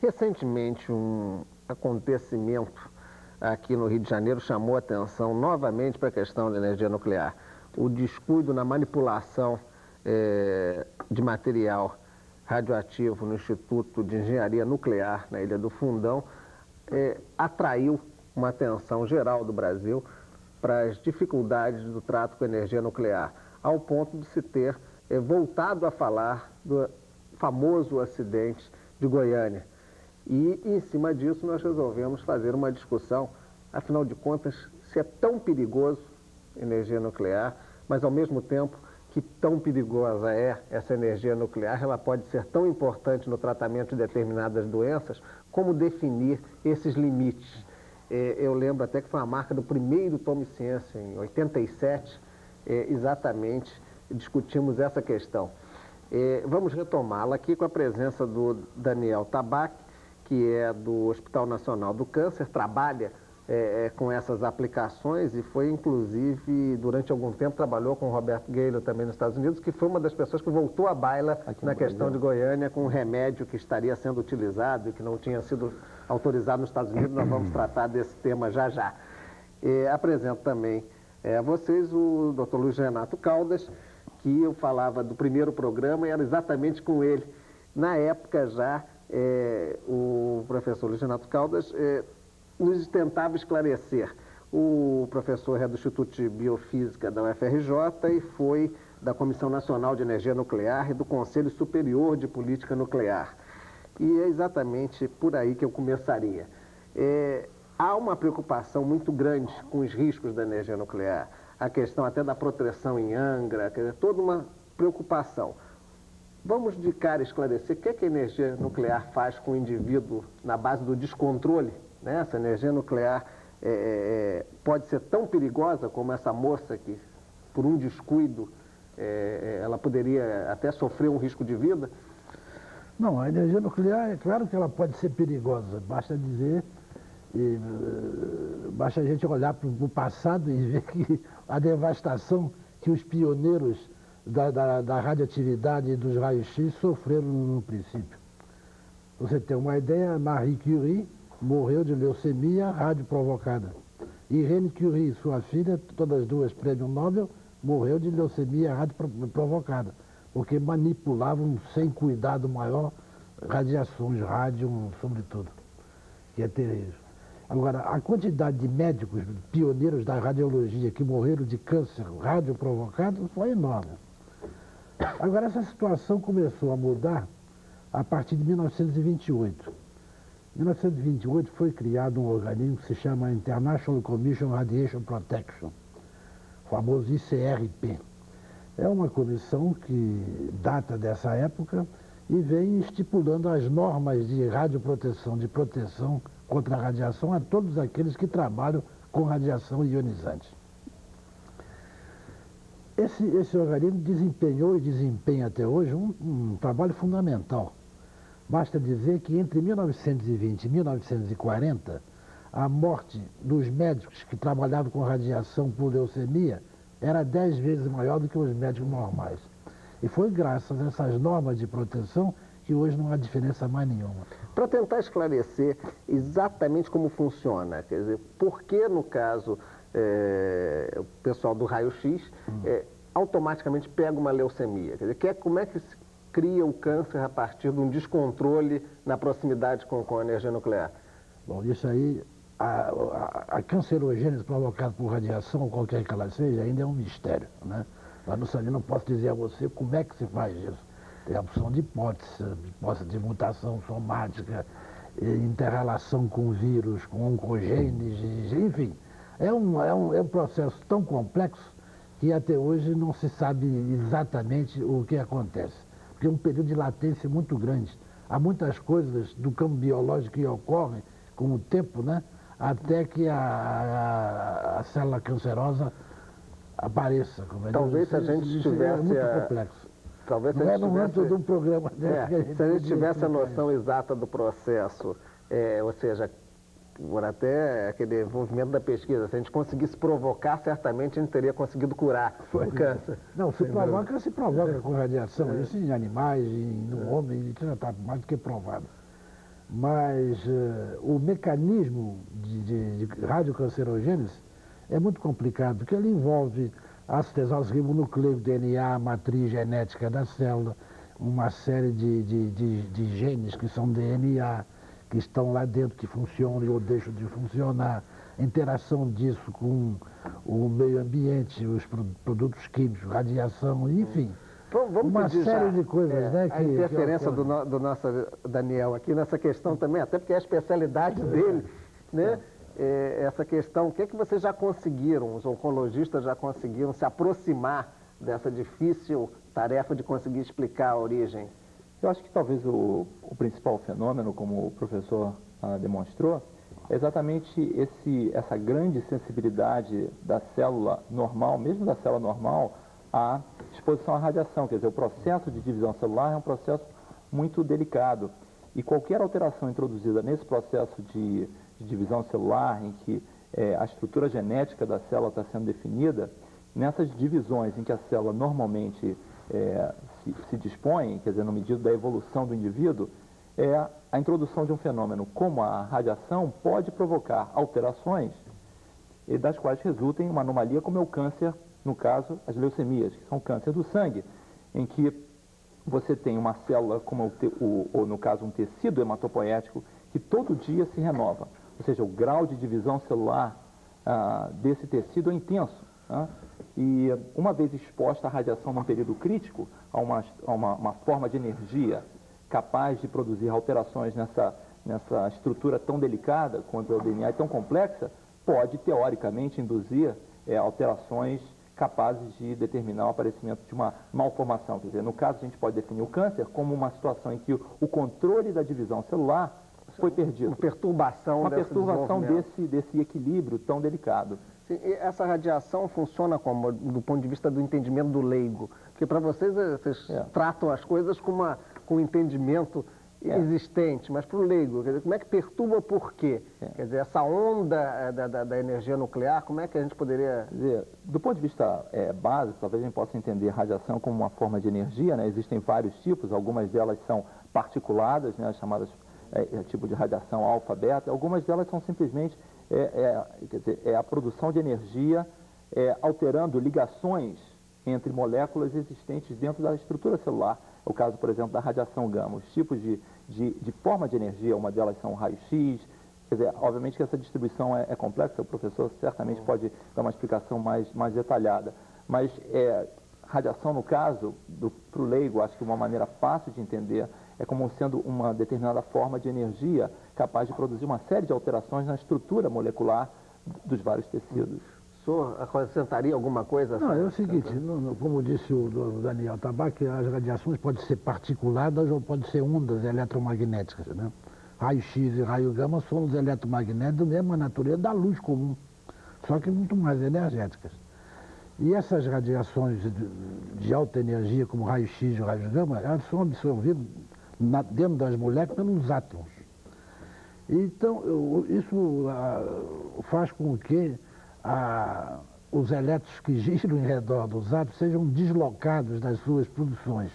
Recentemente, um acontecimento aqui no Rio de Janeiro chamou a atenção novamente para a questão da energia nuclear. O descuido na manipulação de material radioativo no Instituto de Engenharia Nuclear, na Ilha do Fundão, atraiu uma atenção geral do Brasil para as dificuldades do trato com a energia nuclear, ao ponto de se ter voltado a falar do famoso acidente de Goiânia. E, em cima disso, nós resolvemos fazer uma discussão, afinal de contas, se é tão perigoso energia nuclear, mas, ao mesmo tempo, que tão perigosa é essa energia nuclear, ela pode ser tão importante no tratamento de determinadas doenças, como definir esses limites. Eu lembro até que foi uma marca do primeiro Tome Ciência, em 87, exatamente, discutimos essa questão. Vamos retomá-la aqui com a presença do Daniel Tabac, que é do Hospital Nacional do Câncer, trabalha com essas aplicações e foi, inclusive, durante algum tempo, trabalhou com o Robert Gaylor também nos Estados Unidos, que foi uma das pessoas que voltou à baila na questão de Goiânia com um remédio que estaria sendo utilizado e que não tinha sido autorizado nos Estados Unidos. Nós vamos tratar desse tema já já. Apresento também a vocês o Dr. Luiz Renato Caldas, que eu falava do primeiro programa e era exatamente com ele. Na época já, o professor Luiz Renato Caldas nos tentava esclarecer. O professor é do Instituto de Biofísica da UFRJ e foi da Comissão Nacional de Energia Nuclear e do Conselho Superior de Política Nuclear. E é exatamente por aí que eu começaria. Há uma preocupação muito grande com os riscos da energia nuclear, a questão até da proteção em Angra, quer dizer, toda uma preocupação. Vamos de cara esclarecer o que a energia nuclear faz com o indivíduo na base do descontrole, né? Essa energia nuclear pode ser tão perigosa como essa moça que, por um descuido, ela poderia até sofrer um risco de vida? Não, a energia nuclear, é claro que ela pode ser perigosa, basta dizer, basta a gente olhar para o passado e ver que a devastação que os pioneiros da radioatividade e dos raios-x sofreram no princípio. Você tem uma ideia, Marie Curie morreu de leucemia radioprovocada. Irene Curie, sua filha, todas duas prêmio Nobel, morreu de leucemia radioprovocada, porque manipulavam sem cuidado maior radiações, rádio, sobretudo, que é terrível. Agora, a quantidade de médicos pioneiros da radiologia que morreram de câncer radioprovocado foi enorme. Agora, essa situação começou a mudar a partir de 1928. Em 1928 foi criado um organismo que se chama International Commission on Radiation Protection, o famoso ICRP. É uma comissão que data dessa época e vem estipulando as normas de radioproteção, de proteção contra a radiação a todos aqueles que trabalham com radiação ionizante. Esse organismo desempenhou e desempenha até hoje um trabalho fundamental. Basta dizer que entre 1920 e 1940, a morte dos médicos que trabalhavam com radiação por leucemia era 10 vezes maior do que os médicos normais. E foi graças a essas normas de proteção que hoje não há diferença mais nenhuma. Para tentar esclarecer exatamente como funciona, quer dizer, por que no caso o pessoal do raio-x automaticamente pega uma leucemia? Quer dizer, como é que se cria o câncer a partir de um descontrole na proximidade com a energia nuclear? Bom, isso aí, a cancerogênese provocada por radiação, ou qualquer que ela seja, ainda é um mistério, né? Eu não posso dizer a você como é que se faz isso. Tem a opção de hipótese de mutação somática, inter-relação com vírus, com oncogenes, enfim. É um processo tão complexo que até hoje não se sabe exatamente o que acontece. Porque é um período de latência muito grande. Há muitas coisas do campo biológico que ocorrem com o tempo, né? Até que a célula cancerosa apareça. Talvez se a gente tivesse... É muito complexo. Talvez não é no âmbito de um programa desse se a gente tivesse a noção exata do processo, ou seja, por até aquele envolvimento da pesquisa, se a gente conseguisse provocar, certamente a gente teria conseguido curar o câncer. Não, se provoca com radiação, isso em animais, no homem, isso já está mais do que provado. Mas o mecanismo de radiocancerogênese é muito complicado, porque ele envolve a síntese ribonucleico, DNA, a matriz genética da célula, uma série de genes que são DNA, que estão lá dentro, que funcionam ou deixam de funcionar, a interação disso com o meio ambiente, os produtos químicos, radiação, enfim. Vamos uma pedir série já, de coisas, né? A interferência do nosso Daniel aqui nessa questão também, até porque é a especialidade dele, né? Essa questão, o que é que vocês já conseguiram, os oncologistas já conseguiram se aproximar dessa difícil tarefa de conseguir explicar a origem? Eu acho que talvez o principal fenômeno, como o professor demonstrou, é exatamente essa grande sensibilidade da célula normal, mesmo da célula normal, à exposição à radiação. Quer dizer, o processo de divisão celular é um processo muito delicado. E qualquer alteração introduzida nesse processo de divisão celular, em que a estrutura genética da célula está sendo definida, nessas divisões em que a célula normalmente se dispõe, quer dizer, no medida da evolução do indivíduo, a introdução de um fenômeno como a radiação pode provocar alterações das quais resultem uma anomalia como é o câncer, no caso, as leucemias, que são o câncer do sangue, em que você tem uma célula, como ou no caso um tecido hematopoético, que todo dia se renova. Ou seja, o grau de divisão celular desse tecido é intenso. E uma vez exposta à radiação num período crítico, a uma forma de energia capaz de produzir alterações nessa estrutura tão delicada quanto o DNA e tão complexa, pode, teoricamente, induzir alterações capazes de determinar o aparecimento de uma malformação. Quer dizer, no caso, a gente pode definir o câncer como uma situação em que o controle da divisão celular foi perdido. Uma perturbação desse equilíbrio tão delicado. Sim, e essa radiação funciona como, do ponto de vista do entendimento do leigo? Porque para vocês tratam as coisas com um entendimento existente, mas para o leigo, quer dizer, como é que perturba por quê? Quer dizer, essa onda da energia nuclear, como é que a gente poderia... Quer dizer, do ponto de vista básico, talvez a gente possa entender a radiação como uma forma de energia, né? Existem vários tipos, algumas delas são particuladas, né? Chamadas tipo de radiação alfa, beta, algumas delas são simplesmente quer dizer, a produção de energia alterando ligações entre moléculas existentes dentro da estrutura celular. É o caso, por exemplo, da radiação gama. Os tipos de forma de energia, uma delas são raio-x. Quer dizer, obviamente que essa distribuição é complexa, o professor certamente pode dar uma explicação mais detalhada. Mas radiação, no caso, para o leigo, acho que uma maneira fácil de entender é como sendo uma determinada forma de energia capaz de produzir uma série de alterações na estrutura molecular dos vários tecidos. O senhor acrescentaria alguma coisa? Não, é o seguinte, como disse o Daniel Tabac, as radiações podem ser particuladas ou podem ser ondas eletromagnéticas, né? Raio-x e raio gama são os eletromagnéticos da mesma natureza da luz comum, só que muito mais energéticas. E essas radiações de alta energia, como raio-x e raio gama, elas são absorvidas dentro das moléculas pelos átomos. Então, isso faz com que os elétrons que giram em redor dos átomos sejam deslocados das suas posições.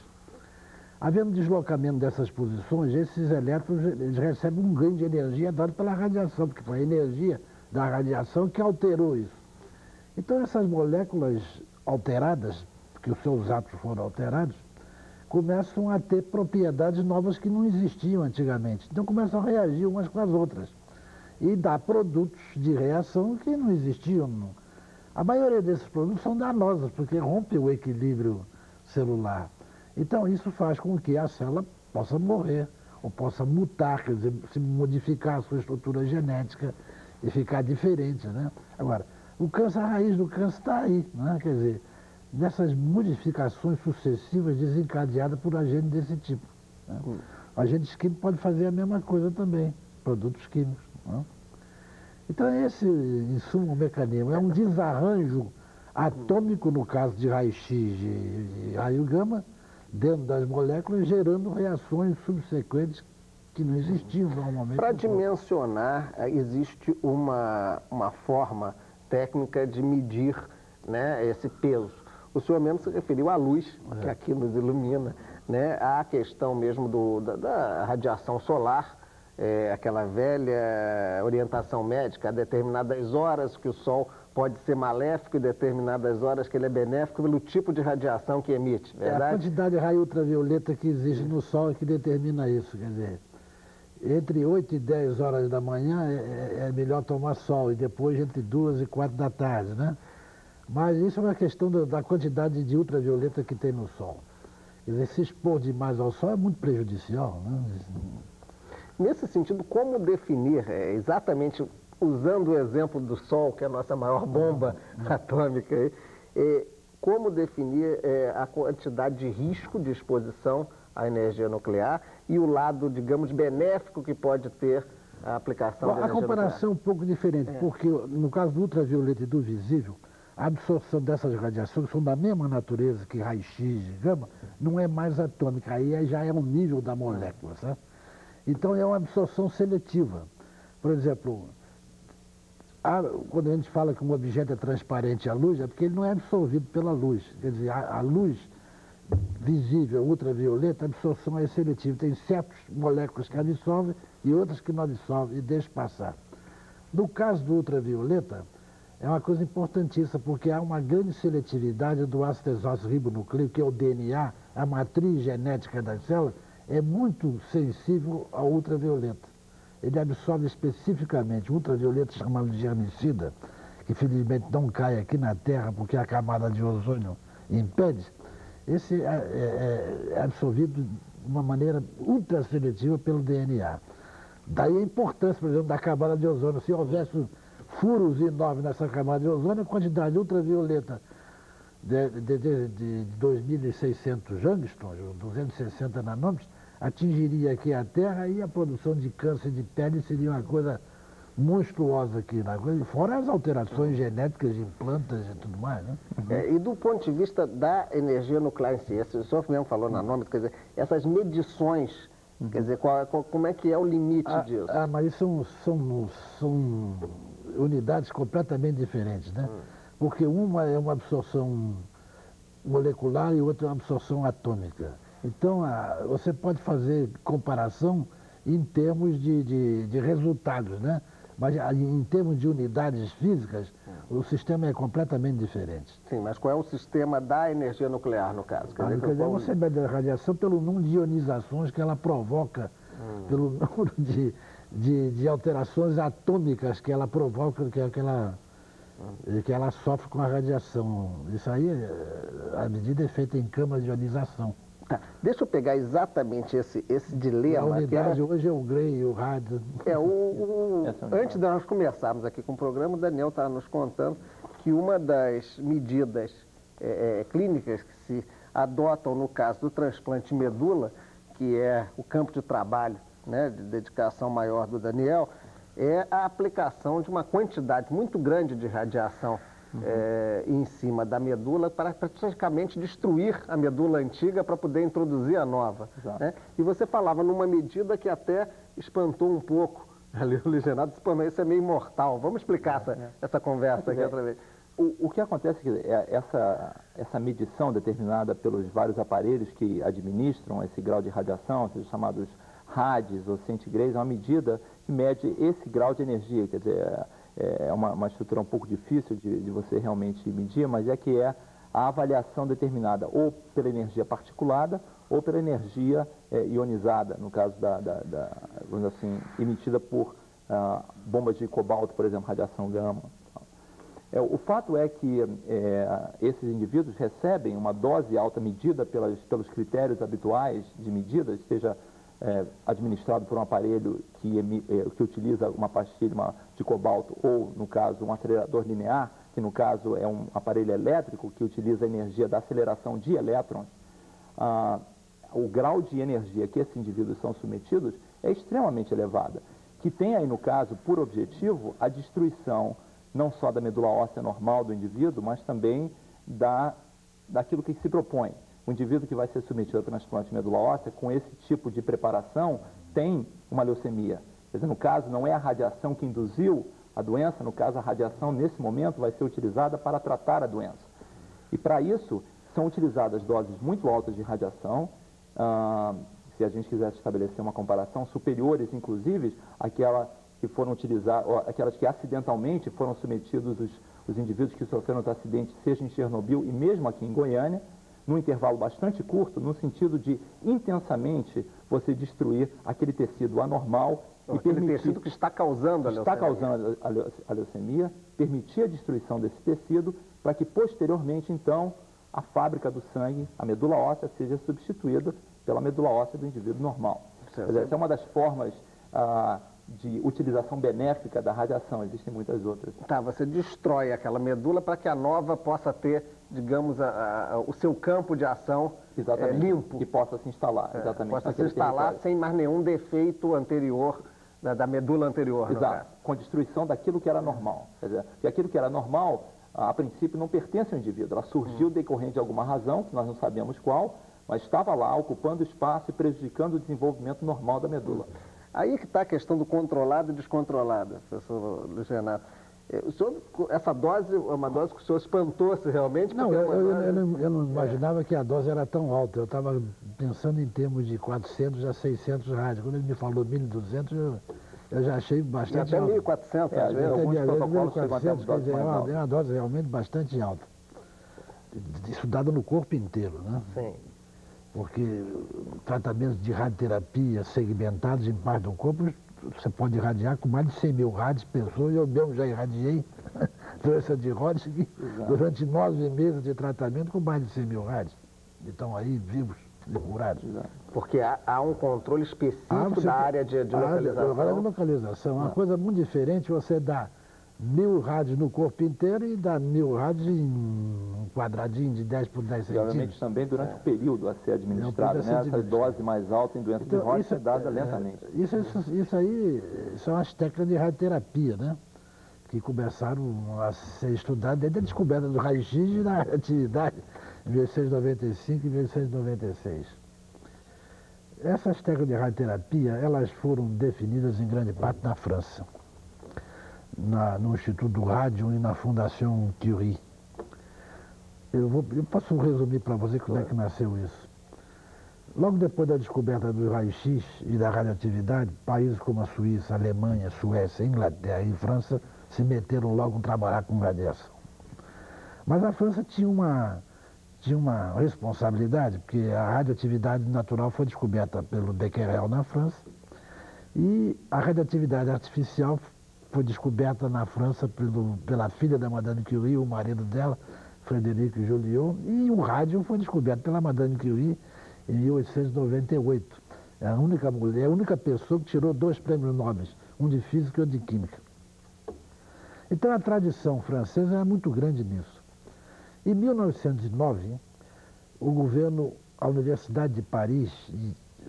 Havendo deslocamento dessas posições, esses elétrons eles recebem um ganho de energia dado pela radiação, porque foi a energia da radiação que alterou isso. Então, essas moléculas alteradas, porque os seus átomos foram alterados, começam a ter propriedades novas que não existiam antigamente. Então, começam a reagir umas com as outras. E dá produtos de reação que não existiam. A maioria desses produtos são danosos, porque rompem o equilíbrio celular. Então, isso faz com que a célula possa morrer, ou possa mutar, quer dizer, se modificar a sua estrutura genética e ficar diferente, né? Agora, o câncer, a raiz do câncer está aí, né? Quer dizer, nessas modificações sucessivas desencadeadas por agentes desse tipo, né? Agentes químicos podem fazer a mesma coisa também, produtos químicos, né? Então, esse, em suma, o mecanismo é um desarranjo atômico, no caso de raio-x e raio gama, dentro das moléculas, gerando reações subsequentes que não existiam normalmente. Para dimensionar, existe uma forma técnica de medir, né, esse peso. O senhor mesmo se referiu à luz, que aqui nos ilumina, né, à questão mesmo da radiação solar, aquela velha orientação médica, a determinadas horas que o Sol pode ser maléfico e determinadas horas que ele é benéfico pelo tipo de radiação que emite, verdade? É a quantidade de raio ultravioleta que existe no Sol é que determina isso, quer dizer, entre 8 e 10 horas da manhã é melhor tomar sol e depois entre 2 e 4 da tarde, né? Mas isso é uma questão da quantidade de ultravioleta que tem no Sol. Quer dizer, se expor demais ao Sol é muito prejudicial, né? Nesse sentido, como definir, exatamente usando o exemplo do Sol, que é a nossa maior bomba atômica, como definir a quantidade de risco de exposição à energia nuclear e o lado, digamos, benéfico que pode ter a aplicação da energia nuclear? A comparação é um pouco diferente, porque no caso do ultravioleta e do visível, a absorção dessas radiações, que são da mesma natureza que raio-x e gama, não é mais atômica, aí já é um nível da molécula, sabe? Então é uma absorção seletiva. Por exemplo, quando a gente fala que um objeto é transparente à luz, é porque ele não é absorvido pela luz. Quer dizer, a luz visível, ultravioleta, a absorção é seletiva. Tem certas moléculas que absorvem e outras que não absorvem e deixam passar. No caso do ultravioleta, é uma coisa importantíssima, porque há uma grande seletividade do ácido exoxirribonucleico, que é o DNA, a matriz genética das células, é muito sensível ao ultravioleta. Ele absorve especificamente o ultravioleta chamado de germicida, que felizmente não cai aqui na Terra porque a camada de ozônio impede. Esse é absorvido de uma maneira ultra seletiva pelo DNA. Daí a importância, por exemplo, da camada de ozônio. Se houvesse furos enormes nessa camada de ozônio, a quantidade ultravioleta de 2.600 angstroms, 260 nanômetros, atingiria aqui a Terra e a produção de câncer de pele seria uma coisa monstruosa aqui na coisa, fora as alterações genéticas de plantas e tudo mais, né? E do ponto de vista da energia nuclear em si, o senhor mesmo falou nanômetro, quer dizer, essas medições, quer dizer, como é que é o limite disso? Mas isso são unidades completamente diferentes, né? Porque uma é uma absorção molecular e outra é uma absorção atômica. Então, você pode fazer comparação em termos de resultados, né? Mas em termos de unidades físicas, o sistema é completamente diferente. Sim, mas qual é o sistema da energia nuclear, no caso? Quer dizer, você mede a radiação pelo número de ionizações que ela provoca, pelo número de alterações atômicas que ela provoca, que ela sofre com a radiação. Isso aí, a medida é feita em câmaras de ionização. Tá. Deixa eu pegar exatamente esse dilema. A unidade hoje é o Gray e o rádio. Antes de nós começarmos aqui com o programa, o Daniel estava nos contando que uma das medidas clínicas que se adotam no caso do transplante de medula, que é o campo de trabalho, né, de dedicação maior do Daniel, é a aplicação de uma quantidade muito grande de radiação em cima da medula para praticamente destruir a medula antiga para poder introduzir a nova. Né? E você falava numa medida que até espantou um pouco ali o Ligenato, disse, pô, mas isso é meio mortal. Vamos explicar essa conversa aqui outra vez. O que acontece é que essa medição determinada pelos vários aparelhos que administram esse grau de radiação, os chamados RADs ou centigrays, é uma medida que mede esse grau de energia, quer dizer, é uma estrutura um pouco difícil de você realmente medir, mas é a avaliação determinada ou pela energia particulada ou pela energia ionizada, no caso vamos dizer assim, emitida por bombas de cobalto, por exemplo, radiação gama. O fato é que esses indivíduos recebem uma dose alta medida pelos critérios habituais de medida, seja administrado por um aparelho que utiliza uma pastilha de cobalto ou, no caso, um acelerador linear, que no caso é um aparelho elétrico que utiliza a energia da aceleração de elétrons, o grau de energia que esses indivíduos são submetidos é extremamente elevada, que tem aí, no caso, por objetivo, a destruição não só da medula óssea normal do indivíduo, mas também daquilo que se propõe. O indivíduo que vai ser submetido ao transplante de medula óssea, com esse tipo de preparação, tem uma leucemia. Quer dizer, no caso, não é a radiação que induziu a doença, no caso, a radiação, nesse momento, vai ser utilizada para tratar a doença. E, para isso, são utilizadas doses muito altas de radiação, se a gente quisesse estabelecer uma comparação, superiores, inclusive, àquela que foram utilizadas, aquelas que acidentalmente foram submetidos os indivíduos que sofreram os acidentes, seja em Chernobyl e mesmo aqui em Goiânia, num intervalo bastante curto, no sentido de intensamente você destruir aquele tecido anormal e permitir... tecido que está causando a leucemia. Está causando a leucemia, permitir a destruição desse tecido para que posteriormente, então, a fábrica do sangue, a medula óssea, seja substituída pela medula óssea do indivíduo normal. Essa é uma das formas de utilização benéfica da radiação, existem muitas outras. Tá, você destrói aquela medula para que a nova possa ter, digamos, o seu campo de ação limpo. Que possa se instalar, exatamente. Possa se instalar sem mais nenhum defeito anterior, da medula anterior. Exato, com a destruição daquilo que era normal. Quer dizer, que aquilo que era normal, a princípio, não pertence ao indivíduo. Ela surgiu decorrente de alguma razão, que nós não sabemos qual, mas estava lá, ocupando espaço e prejudicando o desenvolvimento normal da medula. Aí que está a questão do controlado e descontrolado, professor Luiz Renato. Essa dose é uma dose que o senhor espantou-se realmente? Não, eu não imaginava que a dose era tão alta. Eu estava pensando em termos de 400 a 600 rádios. Quando ele me falou 1.200, eu já achei bastante alta. Até 1.400, às vezes. Alguns protocolos chegam até 1.400, quer dizer, é uma dose realmente bastante alta. Estudada no corpo inteiro, né? Sim. Porque tratamentos de radioterapia segmentados em parte do corpo, você pode irradiar com mais de 100 mil rádios pessoas. Eu mesmo já irradiei doença de Hodgkin durante 9 meses de tratamento com mais de 100 mil rádios. Então aí vivos e curados. Porque há um controle específico da área de localização. A área de localização é uma coisa muito diferente. Você dá 1.000 rádios no corpo inteiro e dá 1.000 rádios em um quadradinho de 10 por 10 centímetros. E obviamente também durante o período a ser administrado, né? Essa dose mais alta em doença de Hodgkin é dada lentamente. Isso aí são as técnicas de radioterapia, né? Que começaram a ser estudadas desde a descoberta do raio-x e da radioatividade em 1895 e 1896. Essas técnicas de radioterapia, elas foram definidas em grande parte na França. No Instituto do Rádio e na Fundação Curie. Eu posso resumir para você como é que nasceu isso. Logo depois da descoberta do raio-x e da radioatividade, países como a Suíça, a Alemanha, Suécia, Inglaterra e França se meteram logo a trabalhar com radiação. Mas a França tinha uma responsabilidade, porque a radioatividade natural foi descoberta pelo Becquerel na França e a radioatividade artificial foi descoberta na França pela filha da Madame Curie, o marido dela, Frédéric Joliot, e o rádio foi descoberto pela Madame Curie em 1898. É a única mulher, a única pessoa que tirou 2 prêmios Nobel, um de física e outro de química. Então a tradição francesa é muito grande nisso. Em 1909, o governo, a Universidade de Paris,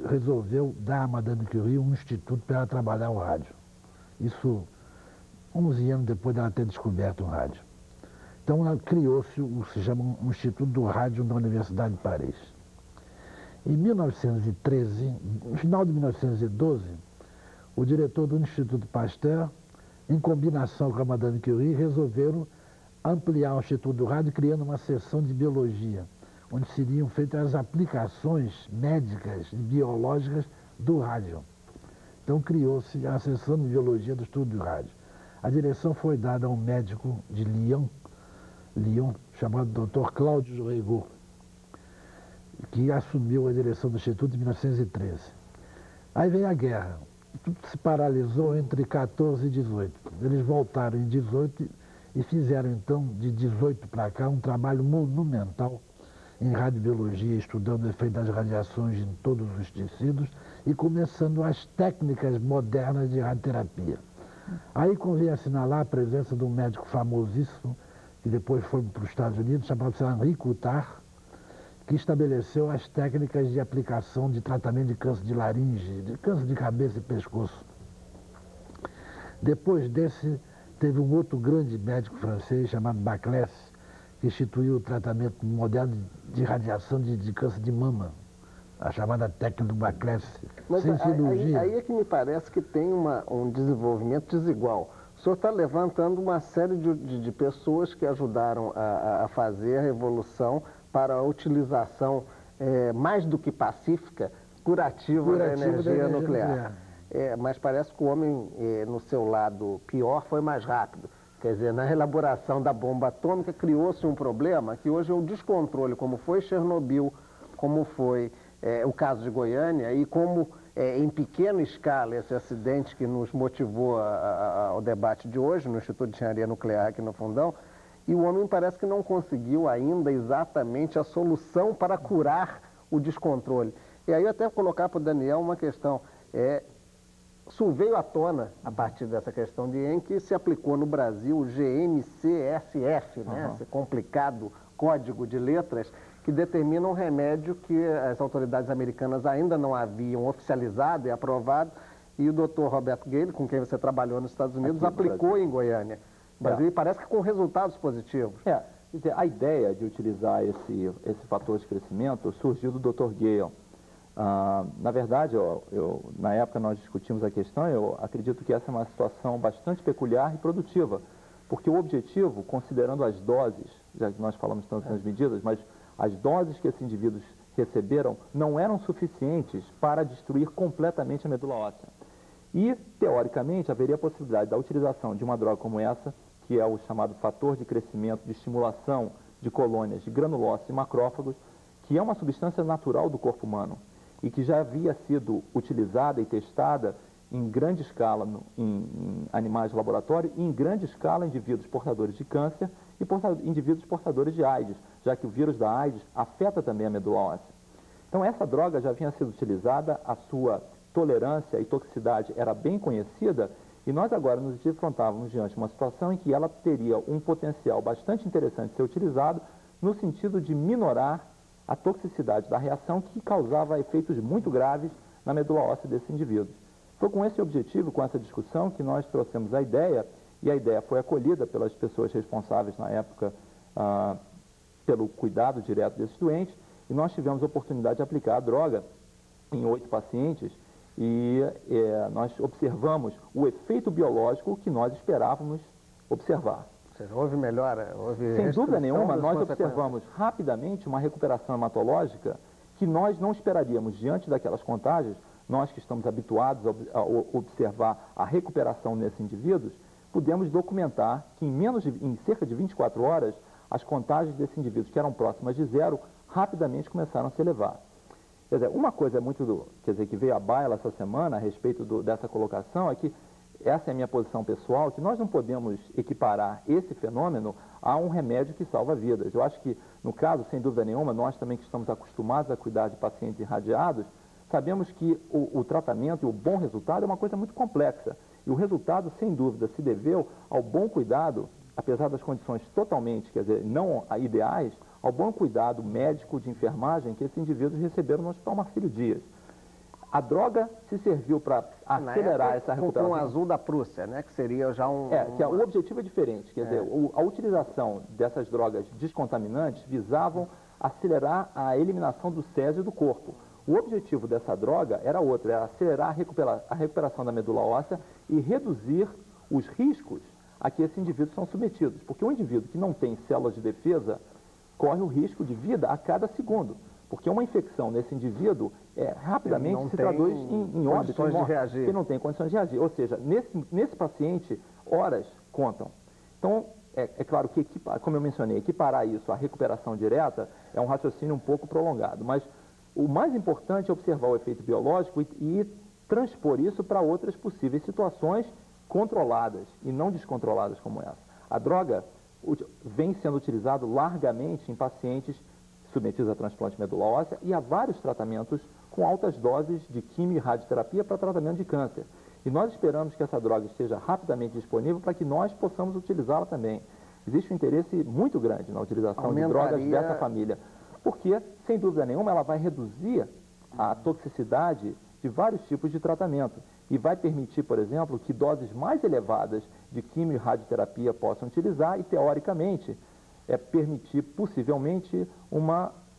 resolveu dar à Madame Curie um instituto para ela trabalhar o rádio. Isso 11 anos depois dela ter descoberto o rádio. Então criou-se o que se chama um Instituto do Rádio da Universidade de Paris. Em 1913, no final de 1912, o diretor do Instituto Pasteur, em combinação com a Madame Curie, resolveram ampliar o Instituto do Rádio, criando uma seção de biologia, onde seriam feitas as aplicações médicas e biológicas do rádio. Então criou-se a seção de biologia do estudo do rádio. A direção foi dada a um médico de Lyon, chamado Dr. Cláudio Jouregot, que assumiu a direção do Instituto em 1913. Aí veio a guerra. Tudo se paralisou entre 14 e 18. Eles voltaram em 18 e fizeram, então, de 18 para cá, um trabalho monumental em radiobiologia, estudando o efeito das radiações em todos os tecidos e começando as técnicas modernas de radioterapia. Aí convém assinalar a presença de um médico famosíssimo, que depois foi para os Estados Unidos, chamado Henri Coulthard, que estabeleceu as técnicas de aplicação de tratamento de câncer de laringe, de câncer de cabeça e pescoço. Depois desse, teve um outro grande médico francês chamado Baclès, que instituiu o tratamento moderno de radiação de câncer de mama, a chamada técnica do Baclès, sem cirurgia. Aí é que me parece que tem um desenvolvimento desigual. O senhor está levantando uma série de pessoas que ajudaram a fazer a revolução para a utilização mais do que pacífica curativo da energia nuclear. Mas parece que o homem, no seu lado pior, foi mais rápido. Quer dizer, na elaboração da bomba atômica, criou-se um problema que hoje é o descontrole, como foi Chernobyl, como foi o caso de Goiânia, e como, em pequena escala, esse acidente que nos motivou ao debate de hoje, no Instituto de Engenharia Nuclear aqui no Fundão, e o homem parece que não conseguiu ainda exatamente a solução para curar o descontrole. E aí eu até vou colocar para o Daniel uma questão. Isso veio à tona a partir dessa questão em que se aplicou no Brasil o GNCSF, né? Esse complicado código de letras que determina um remédio que as autoridades americanas ainda não haviam oficializado e aprovado, e o Dr. Roberto Gale, com quem você trabalhou nos Estados Unidos, aplicou em Goiânia. Brasil, e parece que com resultados positivos. A ideia de utilizar esse fator de crescimento surgiu do Dr. Gale. Na verdade, na época nós discutimos a questão, eu acredito que essa é uma situação bastante peculiar e produtiva, porque o objetivo, considerando as doses, já que nós falamos tanto nas medidas, mas as doses que esses indivíduos receberam não eram suficientes para destruir completamente a medula óssea. E, teoricamente, haveria a possibilidade da utilização de uma droga como essa, que é o chamado fator de crescimento, de estimulação de colônias de granulócitos e macrófagos, que é uma substância natural do corpo humano e que já havia sido utilizada e testada em grande escala em animais de laboratório e em grande escala em indivíduos portadores de câncer e indivíduos portadores de AIDS, já que o vírus da AIDS afeta também a medula óssea. Então, essa droga já vinha sido utilizada, a sua tolerância e toxicidade era bem conhecida, e nós agora nos defrontávamos diante de uma situação em que ela teria um potencial bastante interessante de ser utilizado no sentido de minorar a toxicidade da reação que causava efeitos muito graves na medula óssea desses indivíduos. Foi com esse objetivo, com essa discussão, que nós trouxemos a ideia, e a ideia foi acolhida pelas pessoas responsáveis na época pelo cuidado direto desses doentes, e nós tivemos a oportunidade de aplicar a droga em 8 pacientes, e nós observamos o efeito biológico que nós esperávamos observar. Ou seja, houve melhora? Sem dúvida nenhuma, nós observamos rapidamente uma recuperação hematológica que nós não esperaríamos diante daquelas contagens. Nós que estamos habituados a observar a recuperação nesses indivíduos, pudemos documentar que em cerca de 24 horas, as contagens desses indivíduos que eram próximas de zero, rapidamente começaram a se elevar. Quer dizer, uma coisa que veio à baila essa semana a respeito dessa colocação é que essa é a minha posição pessoal, que nós não podemos equiparar esse fenômeno a um remédio que salva vidas. Eu acho que, no caso, sem dúvida nenhuma, nós também que estamos acostumados a cuidar de pacientes irradiados, sabemos que o tratamento e o bom resultado é uma coisa muito complexa. E o resultado, sem dúvida, se deveu ao bom cuidado, apesar das condições totalmente, quer dizer, não ideais, ao bom cuidado médico de enfermagem que esses indivíduos receberam no Hospital Marcílio Dias. A droga se serviu para acelerar essa recuperação. Com o azul da Prússia, né? Que seria já o objetivo é diferente. Quer dizer, a utilização dessas drogas descontaminantes visavam acelerar a eliminação do césio do corpo. O objetivo dessa droga era outro, era acelerar a recuperação da medula óssea e reduzir os riscos a que esses indivíduos são submetidos. Porque um indivíduo que não tem células de defesa corre o risco de vida a cada segundo. Porque uma infecção nesse indivíduo rapidamente se traduz em óbito, ele não tem condições de reagir. Ou seja, nesse paciente, horas contam. Então, é claro que, como eu mencionei, equiparar isso à recuperação direta é um raciocínio um pouco prolongado. Mas o mais importante é observar o efeito biológico e transpor isso para outras possíveis situações controladas e não descontroladas como essa. A droga vem sendo utilizada largamente em pacientes submetidos a transplante de medula óssea e a vários tratamentos com altas doses de quimio e radioterapia para tratamento de câncer. E nós esperamos que essa droga esteja rapidamente disponível para que nós possamos utilizá-la também. Existe um interesse muito grande na utilização de drogas dessa família, porque, sem dúvida nenhuma, ela vai reduzir a toxicidade de vários tipos de tratamento e vai permitir, por exemplo, que doses mais elevadas de quimio e radioterapia possam utilizar e, teoricamente, permitir possivelmente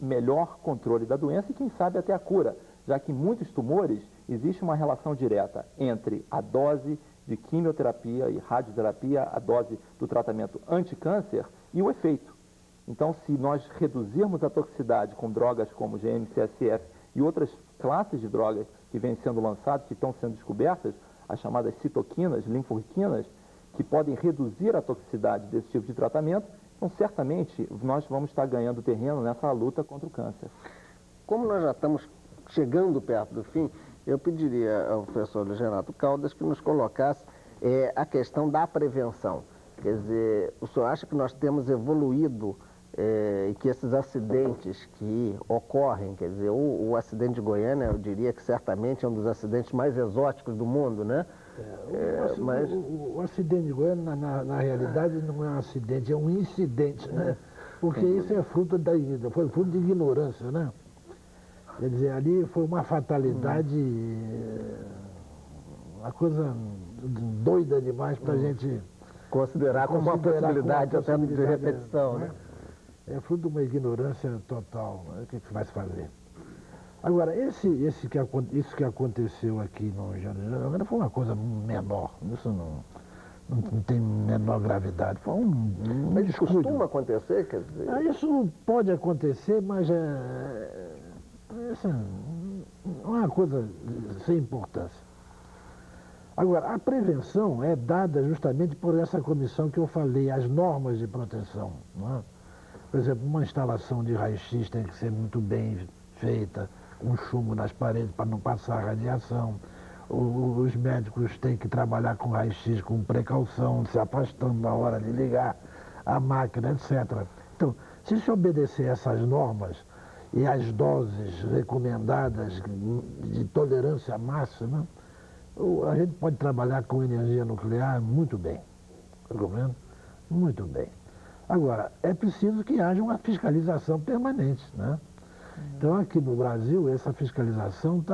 melhor controle da doença e, quem sabe, até a cura, já que em muitos tumores existe uma relação direta entre a dose de quimioterapia e radioterapia, a dose do tratamento anticâncer e o efeito. Então, se nós reduzirmos a toxicidade com drogas como GNCSF e outras classes de drogas que vêm sendo lançadas, que estão sendo descobertas, as chamadas citoquinas, linforquinas, que podem reduzir a toxicidade desse tipo de tratamento. Então, certamente, nós vamos estar ganhando terreno nessa luta contra o câncer. Como nós já estamos chegando perto do fim, eu pediria ao professor Luiz Renato Caldas que nos colocasse a questão da prevenção. Quer dizer, o senhor acha que nós temos evoluído e que esses acidentes que ocorrem, quer dizer, o acidente de Goiânia, eu diria que certamente é um dos acidentes mais exóticos do mundo, né? O acidente de Goiânia, na realidade, não é um acidente, é um incidente, né? Porque isso é fruto foi fruto de ignorância, né? Quer dizer, ali foi uma fatalidade, uma coisa doida demais para a gente considerar como uma possibilidade até de repetição, né? É fruto de uma ignorância total, né? O que vai se fazer? Agora, isso que aconteceu aqui no Jardim Jaraguá foi uma coisa menor, isso não tem menor gravidade. Foi mas isso costuma acontecer, quer dizer? Isso pode acontecer, mas isso é uma coisa sem importância. Agora, a prevenção é dada justamente por essa comissão que eu falei, as normas de proteção, não é? Por exemplo, uma instalação de raio-x tem que ser muito bem feita, um chumbo nas paredes para não passar radiação. Os médicos têm que trabalhar com raio-x com precaução, se afastando na hora de ligar a máquina, etc. Então, se se obedecer essas normas e as doses recomendadas de tolerância máxima, a gente pode trabalhar com energia nuclear muito bem. Está compreendendo? Muito bem. Agora, é preciso que haja uma fiscalização permanente, né? Então, aqui no Brasil, essa fiscalização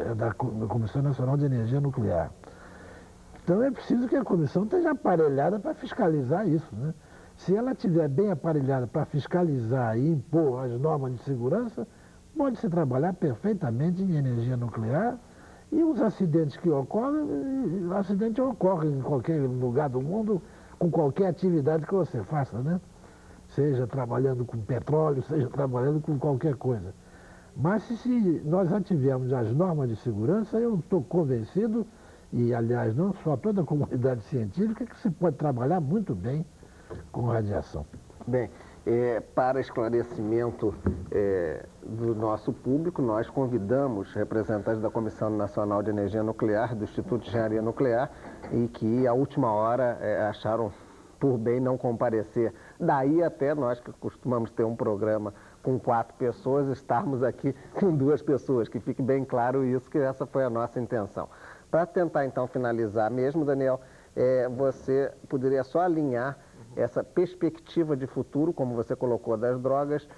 é da Comissão Nacional de Energia Nuclear. Então, é preciso que a comissão esteja aparelhada para fiscalizar isso, né? Se ela estiver bem aparelhada para fiscalizar e impor as normas de segurança, pode-se trabalhar perfeitamente em energia nuclear. E os acidentes que ocorrem, acidente ocorre em qualquer lugar do mundo, com qualquer atividade que você faça, né? Seja trabalhando com petróleo, seja trabalhando com qualquer coisa. Mas se nós já tivermos as normas de segurança, eu estou convencido, e aliás não só toda a comunidade científica, que se pode trabalhar muito bem com radiação. Bem, para esclarecimento do nosso público, nós convidamos representantes da Comissão Nacional de Energia Nuclear, do Instituto de Engenharia Nuclear, e que à última hora acharam por bem não comparecer. Daí até nós que costumamos ter um programa com 4 pessoas, estarmos aqui com 2 pessoas, que fique bem claro isso, que essa foi a nossa intenção. Para tentar então finalizar mesmo, Daniel, você poderia só alinhar essa perspectiva de futuro, como você colocou, das drogas,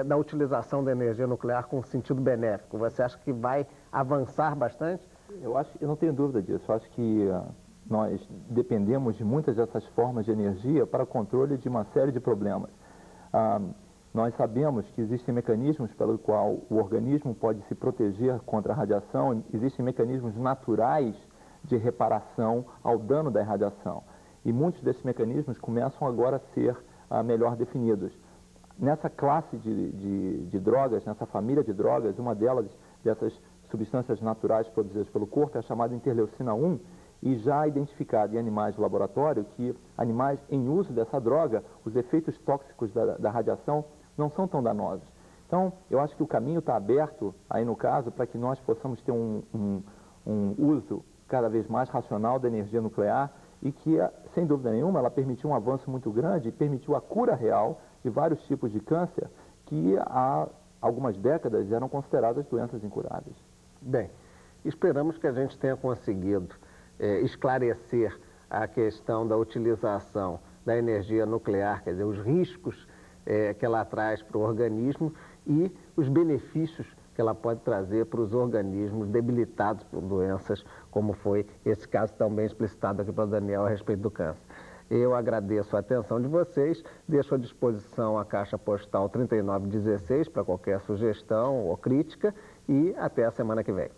da utilização da energia nuclear com sentido benéfico. Você acha que vai avançar bastante? Eu não tenho dúvida disso. Eu acho que nós dependemos de muitas dessas formas de energia para o controle de uma série de problemas. Nós sabemos que existem mecanismos pelo qual o organismo pode se proteger contra a radiação, existem mecanismos naturais de reparação ao dano da irradiação. E muitos desses mecanismos começam agora a ser melhor definidos. Nessa classe de drogas, nessa família de drogas, uma dessas substâncias naturais produzidas pelo corpo é a chamada interleucina 1, e já identificado em animais de laboratório que animais em uso dessa droga, os efeitos tóxicos da radiação não são tão danosos. Então, eu acho que o caminho está aberto, aí no caso, para que nós possamos ter um uso cada vez mais racional da energia nuclear e que, sem dúvida nenhuma, ela permitiu um avanço muito grande e permitiu a cura real de vários tipos de câncer que há algumas décadas eram consideradas doenças incuráveis. Bem, esperamos que a gente tenha conseguido esclarecer a questão da utilização da energia nuclear, quer dizer, os riscos que ela traz para o organismo e os benefícios que ela pode trazer para os organismos debilitados por doenças, como foi esse caso tão bem explicitado aqui pelo Daniel a respeito do câncer. Eu agradeço a atenção de vocês, deixo à disposição a caixa postal 3916 para qualquer sugestão ou crítica e até a semana que vem.